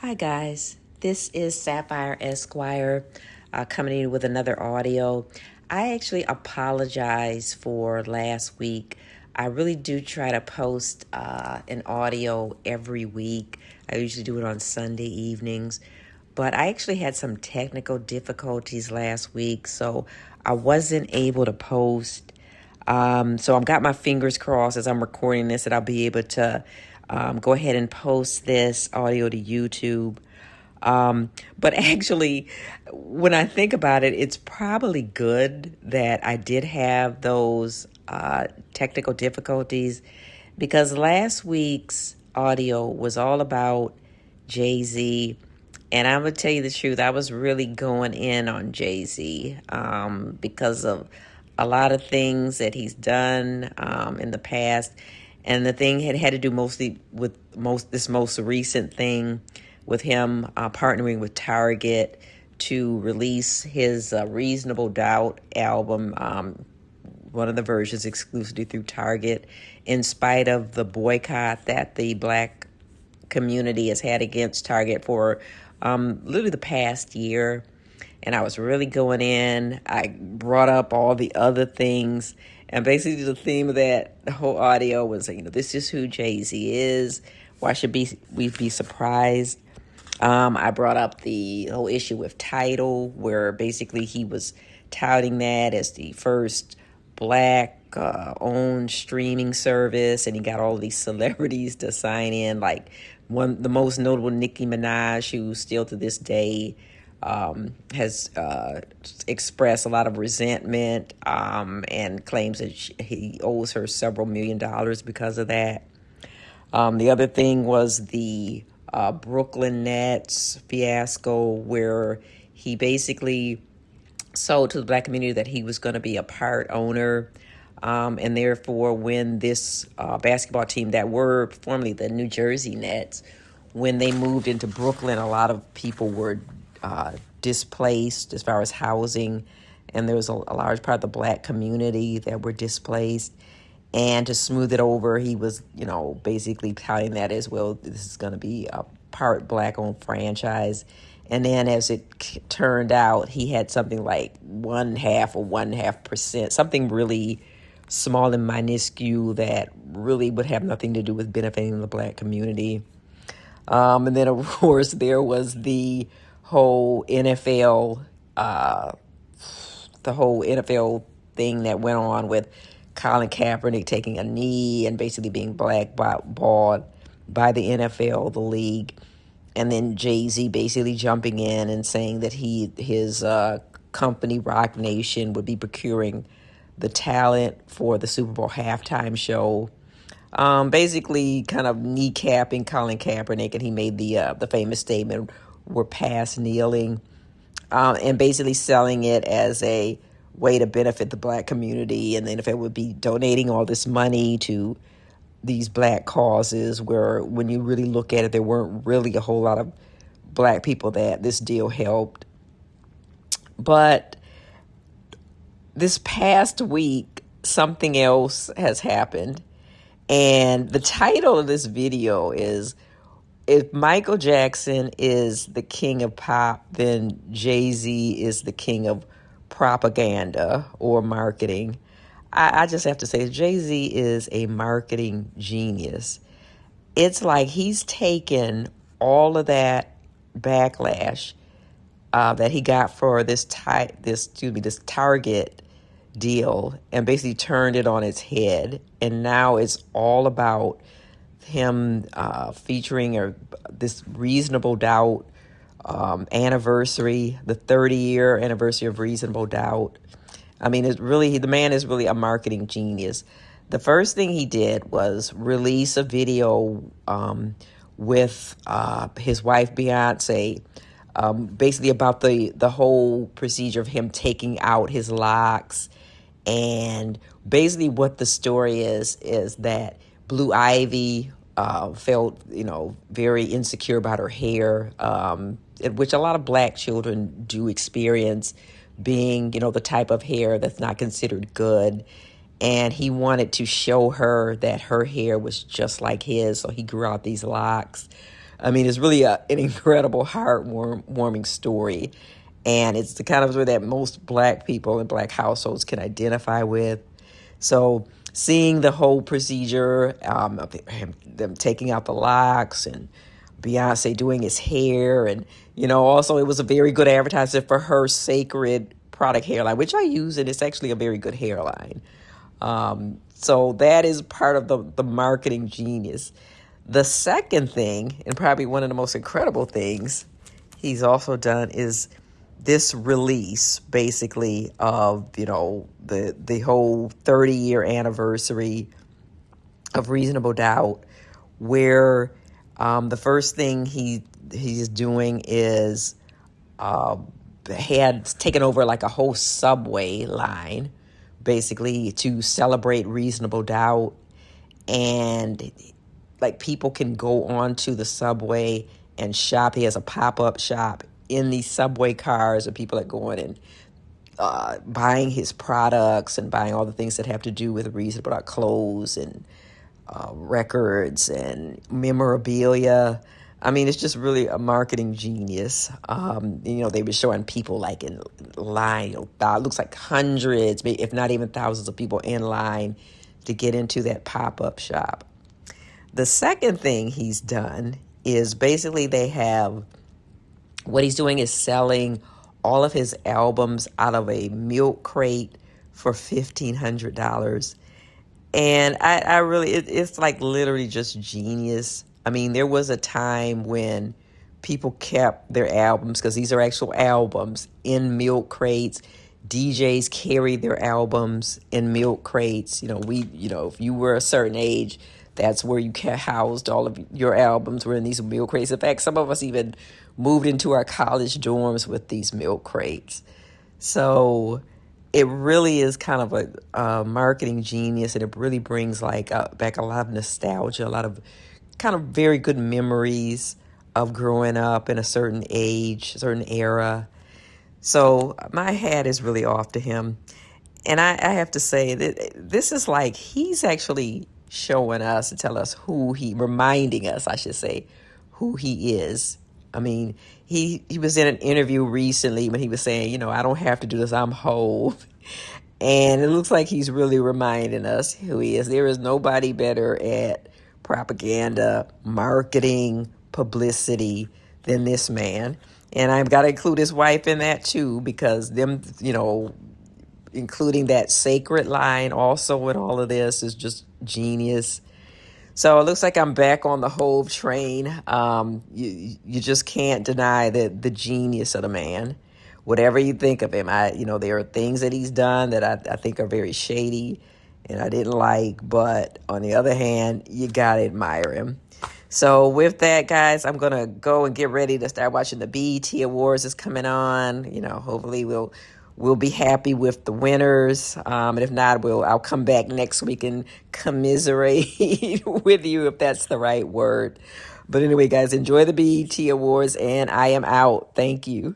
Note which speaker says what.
Speaker 1: Hi, guys. This is Sapphire Esquire coming in with another audio. I actually apologize for last week. I really do try to post an audio every week. I usually do it on Sunday evenings, but I actually had some technical difficulties last week, so I wasn't able to post. So I've got my fingers crossed as I'm recording this that I'll be able to go ahead and post this audio to YouTube. But actually, when I think about it, it's probably good that I did have those technical difficulties because last week's audio was all about Jay-Z. And I'm going to tell you the truth, I was really going in on Jay-Z because of a lot of things that he's done in the past. And the thing had to do mostly with this most recent thing with him partnering with Target to release his Reasonable Doubt album, one of the versions exclusively through Target, in spite of the boycott that the Black community has had against Target for literally the past year. And I was really going in. I brought up all the other things. And basically the theme of that whole audio was, this is who Jay-Z is. Why should we be surprised? I brought up the whole issue with Tidal, where basically he was touting that as the first Black owned streaming service, and he got all these celebrities to sign in, like the most notable, Nicki Minaj, who still to this day has expressed a lot of resentment and claims that he owes her several $1,000,000 because of that. The other thing was the Brooklyn Nets fiasco, where he basically sold to the Black community that he was going to be a part owner. And therefore, when this basketball team that were formerly the New Jersey Nets, when they moved into Brooklyn, a lot of people were displaced as far as housing. And there was a large part of the Black community that were displaced. And to smooth it over, he was, basically touting that as well. This is going to be a part Black-owned franchise. And then as it turned out, he had something like 1.5%, something really small and minuscule that really would have nothing to do with benefiting the Black community. And then, of course, there was the whole NFL, thing that went on with Colin Kaepernick taking a knee and basically being blackballed by the NFL, the league, and then Jay-Z basically jumping in and saying that his company, Roc Nation, would be procuring the talent for the Super Bowl halftime show, basically kind of kneecapping Colin Kaepernick, and he made the famous statement, "We're past kneeling," and basically selling it as a way to benefit the Black community, and the NFL would be donating all this money to these Black causes, where when you really look at it, there weren't really a whole lot of Black people that this deal helped. But this past week, something else has happened, and the title of this video is, "If Michael Jackson is the king of pop, then Jay-Z is the king of propaganda or marketing." I just have to say, Jay-Z is a marketing genius. It's like he's taken all of that backlash that he got for this Target deal and basically turned it on its head. And now it's all about him featuring this Reasonable Doubt anniversary, the 30-year anniversary of Reasonable Doubt. I mean, the man is really a marketing genius. The first thing he did was release a video with his wife, Beyonce, basically about the whole procedure of him taking out his locks. And basically what the story is that Blue Ivy felt, very insecure about her hair, which a lot of Black children do experience, being, the type of hair that's not considered good. And he wanted to show her that her hair was just like his, so he grew out these locks. I mean, it's really an incredible, heartwarming story. And it's the kind of story that most Black people and Black households can identify with. So seeing the whole procedure, of them taking out the locks and Beyonce doing his hair, and also it was a very good advertisement for her Sacred product hairline, which I use, and it's actually a very good hairline. So that is part of the marketing genius. The second thing, and probably one of the most incredible things he's also done, is this release, basically, of the whole 30-year anniversary of Reasonable Doubt, where the first thing he's doing is had taken over like a whole subway line, basically, to celebrate Reasonable Doubt. And like people can go onto the subway and shop. He has a pop-up shop in these subway cars, and people are going and buying his products and buying all the things that have to do with Reasonable Doubt, clothes and records and memorabilia. I mean, it's just really a marketing genius. They were showing people like in line, it looks like hundreds, if not even thousands of people in line to get into that pop-up shop. The second thing he's done is basically what he's doing is selling all of his albums out of a milk crate for $1,500. And I really, it's like literally just genius. I mean, there was a time when people kept their albums, because these are actual albums, in milk crates. DJs carried their albums in milk crates. If you were a certain age, that's where you housed all of your albums, were in these milk crates. In fact, some of us even moved into our college dorms with these milk crates. So it really is kind of a marketing genius, and it really brings back a lot of nostalgia, a lot of kind of very good memories of growing up in a certain age, certain era. So my hat is really off to him. And I have to say that this is like he's actually showing us and reminding us, I should say, who he is. I mean, he was in an interview recently when he was saying, I don't have to do this, I'm whole. And it looks like he's really reminding us who he is. There is nobody better at propaganda, marketing, publicity than this man. And I've got to include his wife in that too, because them, including that Sacred line also in all of this is just genius. So it looks like I'm back on the Hove train. You just can't deny the genius of the man. Whatever you think of him, there are things that he's done that I think are very shady and I didn't like. But on the other hand, you got to admire him. So with that, guys, I'm going to go and get ready to start watching the BET Awards is coming on. Hopefully we'll be happy with the winners. And if not, I'll come back next week and commiserate with you, if that's the right word. But anyway, guys, enjoy the BET Awards, and I am out. Thank you.